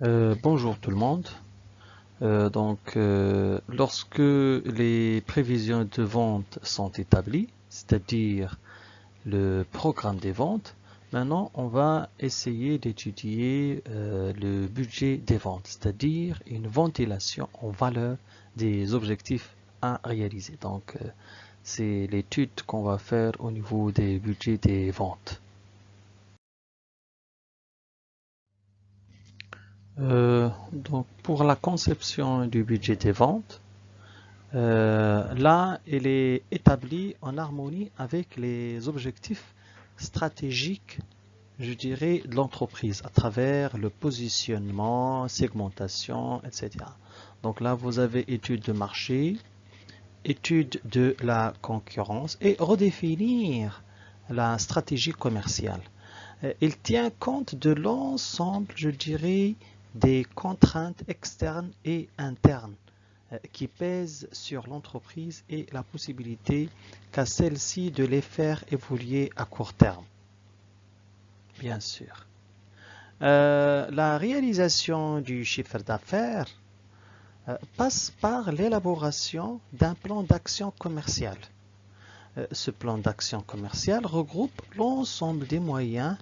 Bonjour tout le monde. Lorsque les prévisions de vente sont établies, c'est-à-dire le programme des ventes, maintenant on va essayer d'étudier le budget des ventes, c'est-à-dire une ventilation en valeur des objectifs à réaliser. C'est l'étude qu'on va faire au niveau des budgets des ventes. Pour la conception du budget des ventes, là, elle est établie en harmonie avec les objectifs stratégiques, je dirais, de l'entreprise à travers le positionnement, segmentation, etc. Donc là, vous avez étude de marché, étude de la concurrence et redéfinir la stratégie commerciale. Il tient compte de l'ensemble, je dirais, des contraintes externes et internes qui pèsent sur l'entreprise et la possibilité qu'a celle-ci de les faire évoluer à court terme, bien sûr. La réalisation du chiffre d'affaires passe par l'élaboration d'un plan d'action commerciale. Ce plan d'action commerciale regroupe l'ensemble des moyens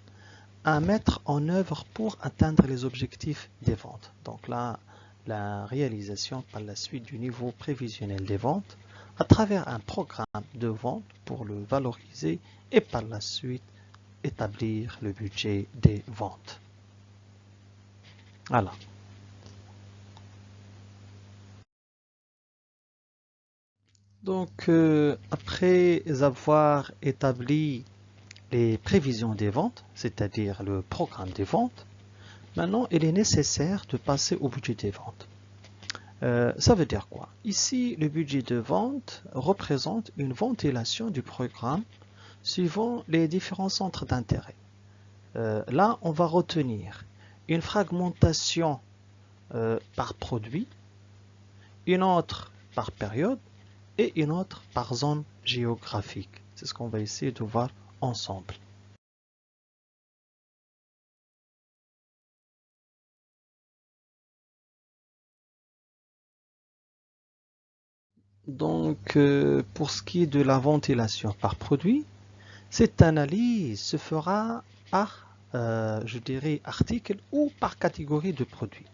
à mettre en œuvre pour atteindre les objectifs des ventes. Donc là, la réalisation par la suite du niveau prévisionnel des ventes à travers un programme de vente pour le valoriser et par la suite établir le budget des ventes. Voilà. Après avoir établi les prévisions des ventes, c'est-à-dire le programme des ventes, maintenant il est nécessaire de passer au budget des ventes. Ça veut dire quoi? Ici, le budget de vente représente une ventilation du programme suivant les différents centres d'intérêt. Là, on va retenir une fragmentation par produit, une autre par période et une autre par zone géographique. C'est ce qu'on va essayer de voir ensemble. Pour ce qui est de la ventilation par produit, cette analyse se fera par, je dirais, article ou par catégorie de produits.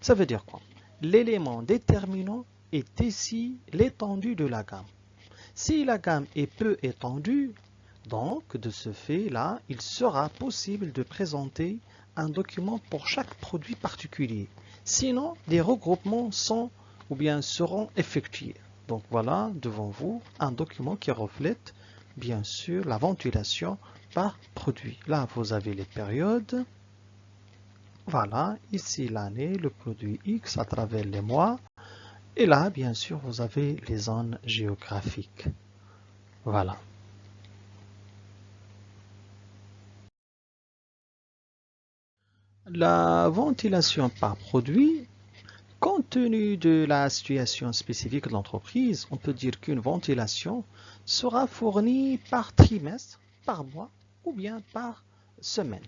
Ça veut dire quoi? L'élément déterminant est ici l'étendue de la gamme. Si la gamme est peu étendue, donc de ce fait-là, il sera possible de présenter un document pour chaque produit particulier. Sinon, des regroupements sont ou bien seront effectués. Donc voilà devant vous un document qui reflète bien sûr la ventilation par produit. Là, vous avez les périodes. Voilà, ici l'année, le produit X à travers les mois. Et là, bien sûr, vous avez les zones géographiques. Voilà. La ventilation par produit, compte tenu de la situation spécifique de l'entreprise, on peut dire qu'une ventilation sera fournie par trimestre, par mois ou bien par semaine.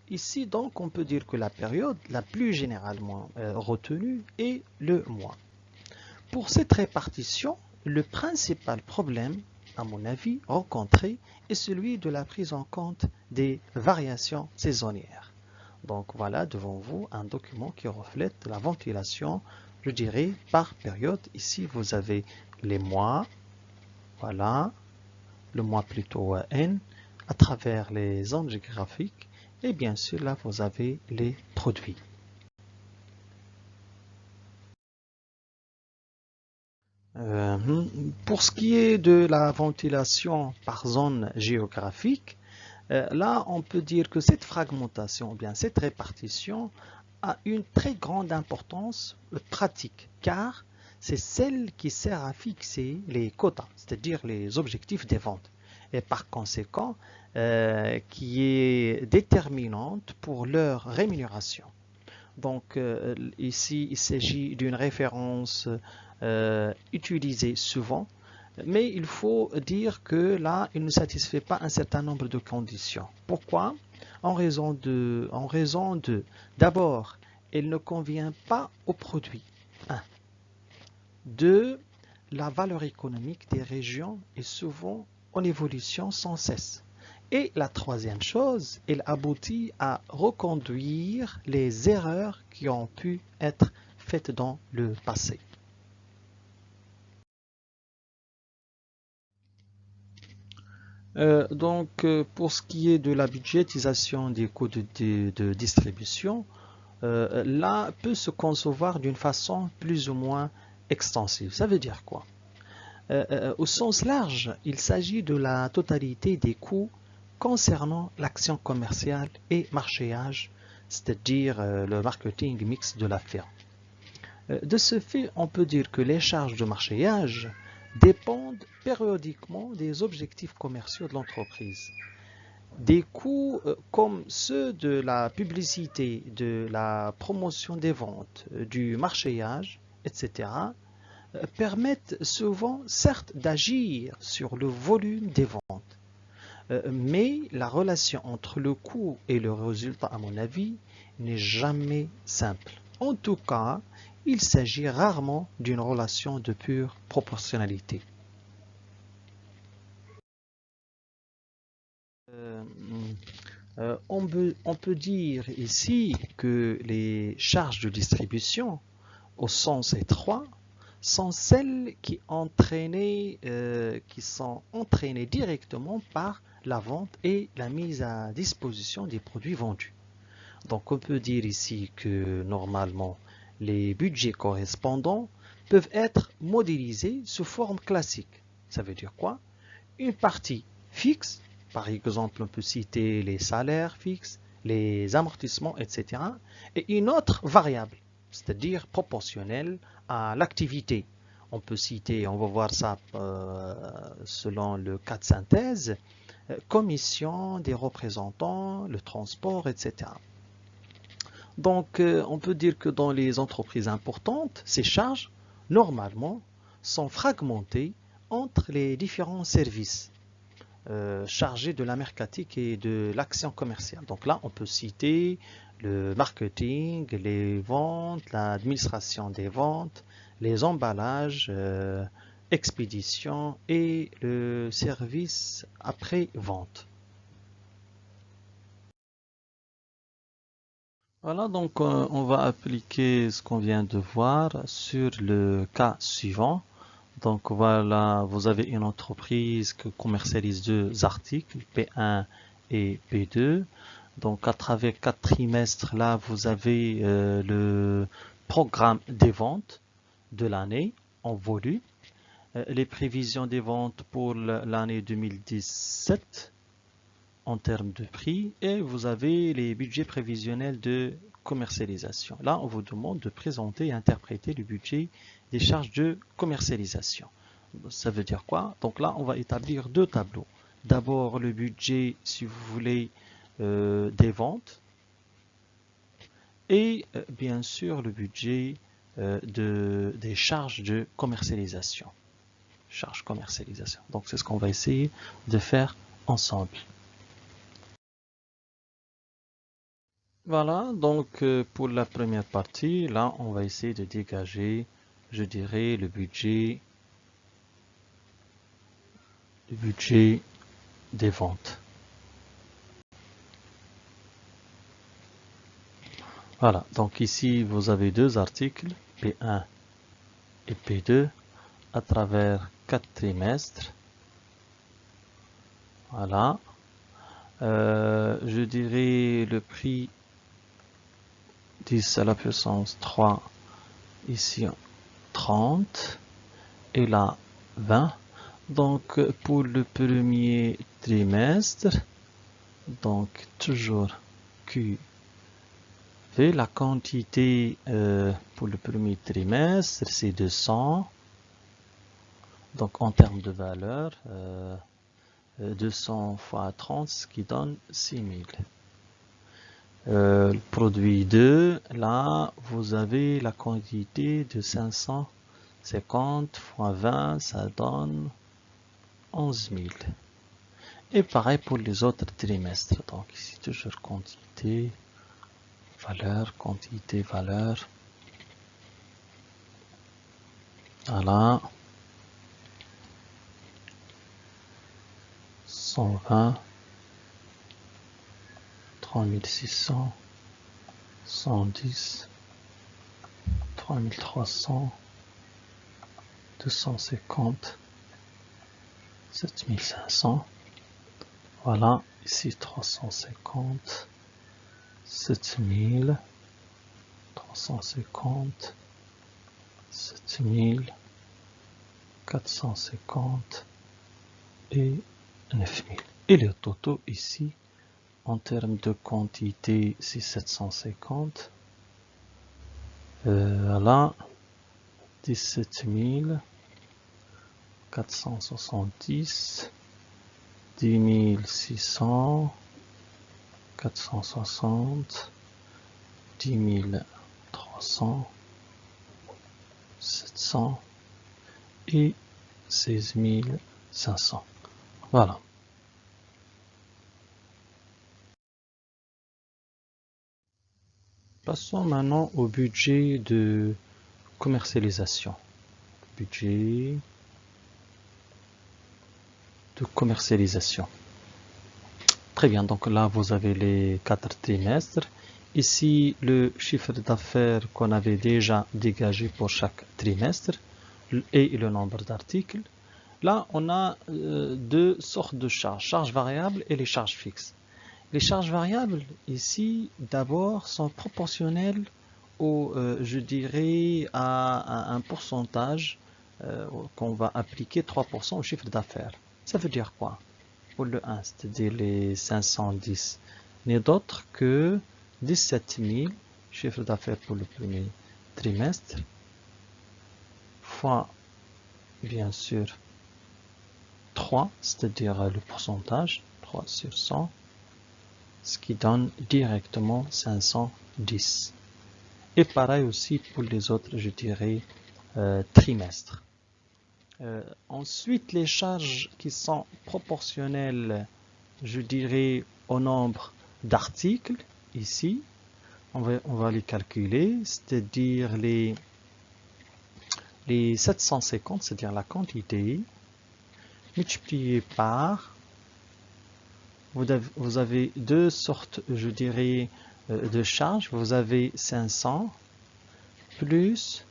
Ici, donc, on peut dire que la période la plus généralement retenue est le mois. Pour cette répartition, le principal problème, à mon avis, rencontré est celui de la prise en compte des variations saisonnières. Donc voilà devant vous un document qui reflète la ventilation, je dirais, par période. Ici, vous avez les mois, voilà, le mois plutôt N, à travers les zones géographiques. Et bien sûr, là, vous avez les produits. Pour ce qui est de la ventilation par zone géographique, là, on peut dire que cette fragmentation, ou bien cette répartition, a une très grande importance pratique, car c'est celle qui sert à fixer les quotas, c'est-à-dire les objectifs des ventes, et par conséquent, qui est déterminante pour leur rémunération. Ici, il s'agit d'une référence utilisée souvent, mais il faut dire que là, il ne satisfait pas un certain nombre de conditions. Pourquoi? En raison de d'abord, elle ne convient pas au produit. 1. 2. La valeur économique des régions est souvent en évolution sans cesse. Et la troisième chose, elle aboutit à reconduire les erreurs qui ont pu être faites dans le passé. Pour ce qui est de la budgétisation des coûts de distribution, là peut se concevoir d'une façon plus ou moins extensive. Ça veut dire quoi? Au sens large, il s'agit de la totalité des coûts concernant l'action commerciale et marchéage, c'est-à-dire le marketing mix de la firme. De ce fait, on peut dire que les charges de marchéage dépendent périodiquement des objectifs commerciaux de l'entreprise. Des coûts comme ceux de la publicité, de la promotion des ventes, du marchéage, etc., permettent souvent, certes, d'agir sur le volume des ventes. Mais la relation entre le coût et le résultat, à mon avis, n'est jamais simple. En tout cas, il s'agit rarement d'une relation de pure proportionnalité. On peut dire ici que les charges de distribution, au sens étroit, sont celles qui sont entraînées directement par la vente et la mise à disposition des produits vendus. Donc on peut dire ici que normalement les budgets correspondants peuvent être modélisés sous forme classique. Ça veut dire quoi? Une partie fixe, par exemple on peut citer les salaires fixes, les amortissements, etc. Et une autre variable, c'est-à-dire proportionnelle à l'activité. On peut citer, on va voir ça selon le cas de synthèse, commission des représentants, le transport, etc. Donc, on peut dire que dans les entreprises importantes, ces charges, normalement, sont fragmentées entre les différents services chargés de la mercatique et de l'action commerciale. Donc là, on peut citer le marketing, les ventes, l'administration des ventes, les emballages, expédition et le service après-vente. Voilà, donc on va appliquer ce qu'on vient de voir sur le cas suivant. Donc voilà, vous avez une entreprise qui commercialise deux articles, P1 et P2. Donc à travers 4 trimestres, là, vous avez le programme des ventes de l'année en volume, les prévisions des ventes pour l'année 2017 en termes de prix et vous avez les budgets prévisionnels de commercialisation. Là, on vous demande de présenter et interpréter le budget des charges de commercialisation. Ça veut dire quoi? Donc là, on va établir deux tableaux. D'abord, le budget, si vous voulez, des ventes et bien sûr le budget des charges de commercialisation. Charges commercialisation. Donc c'est ce qu'on va essayer de faire ensemble. Voilà, donc pour la première partie, là, on va essayer de dégager, je dirais, le budget des ventes. Voilà, donc ici, vous avez deux articles, P1 et P2, à travers 4 trimestres. Voilà. Je dirais le prix 10 à la puissance 3, ici 30, et là 20. Donc pour le premier trimestre, donc toujours QV, la quantité pour le premier trimestre c'est 200. Donc en termes de valeur, 200 fois 30, ce qui donne 6000. Le produit 2, là, vous avez la quantité de 550 fois 20, ça donne 11 000. Et pareil pour les autres trimestres. Donc ici, toujours quantité valeur, quantité, valeur. Voilà. 120, 3600, 110, 3300, 250, 7500. Voilà, ici 350, 7000, 350, 7000, 450 et 9000. Et le total ici, en termes de quantité, c'est 750. Voilà, 17 470, 10 600, 460, 10 300, 700 et 16 500. Voilà. Passons maintenant au budget de commercialisation. Budget de commercialisation. Très bien, donc là vous avez les 4 trimestres. Ici le chiffre d'affaires qu'on avait déjà dégagé pour chaque trimestre et le nombre d'articles. Là on a deux sortes de charges variables et les charges fixes. Les charges variables ici d'abord sont proportionnelles au, je dirais, à un pourcentage qu'on va appliquer 3% au chiffre d'affaires. Ça veut dire quoi? Pour le 1, c'est-à-dire les 510, n'est d'autre que 17 000 chiffre d'affaires pour le premier trimestre, fois, bien sûr, 3, c'est-à-dire le pourcentage, 3 sur 100, ce qui donne directement 510. Et pareil aussi pour les autres, je dirais, trimestres. Ensuite, les charges qui sont proportionnelles, je dirais, au nombre d'articles, ici, on va les calculer, c'est-à-dire les 750, c'est-à-dire la quantité, multiplié par, vous avez deux sortes, je dirais, de charges. Vous avez 500 plus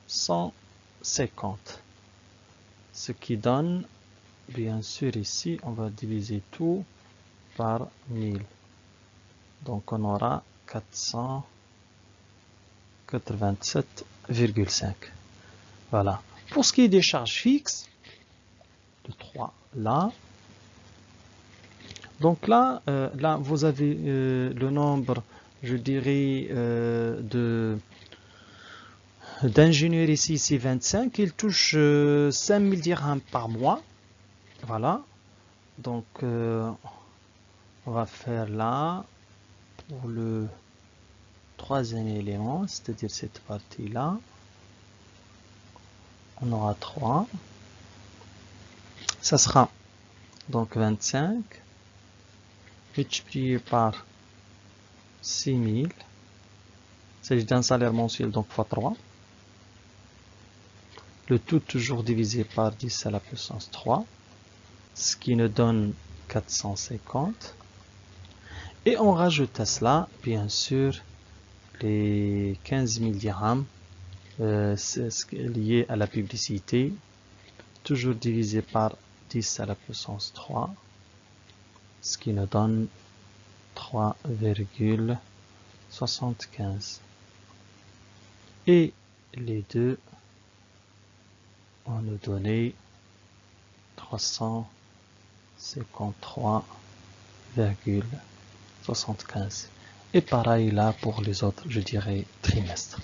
150, ce qui donne, bien sûr ici, on va diviser tout par 1000. Donc on aura 487,5. Voilà. Pour ce qui est des charges fixes, de 3 là. Donc là, vous avez le nombre, je dirais, d'ingénieurs ici, c'est 25. Ils touchent 5000 dirhams par mois. Voilà. Donc, on va faire là, pour le troisième élément, c'est-à-dire cette partie-là. On aura 3. Ça sera donc 25 multiplié par 6000. Il s'agit d'un salaire mensuel, donc fois 3. Le tout toujours divisé par 10 à la puissance 3, ce qui nous donne 450. Et on rajoute à cela, bien sûr, les 15 000 dirhams liés à la publicité, toujours divisé par 10 à la puissance 3, ce qui nous donne 3,75. Et les deux vont nous donner 353,75. Et pareil là pour les autres, je dirais, trimestres.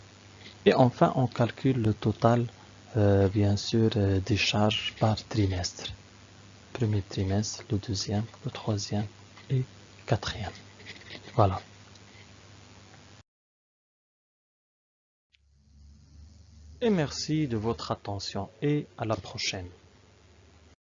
Et enfin, on calcule le total, bien sûr, des charges par trimestre. Premier trimestre, le deuxième, le troisième et quatrième. Voilà. Et merci de votre attention et à la prochaine.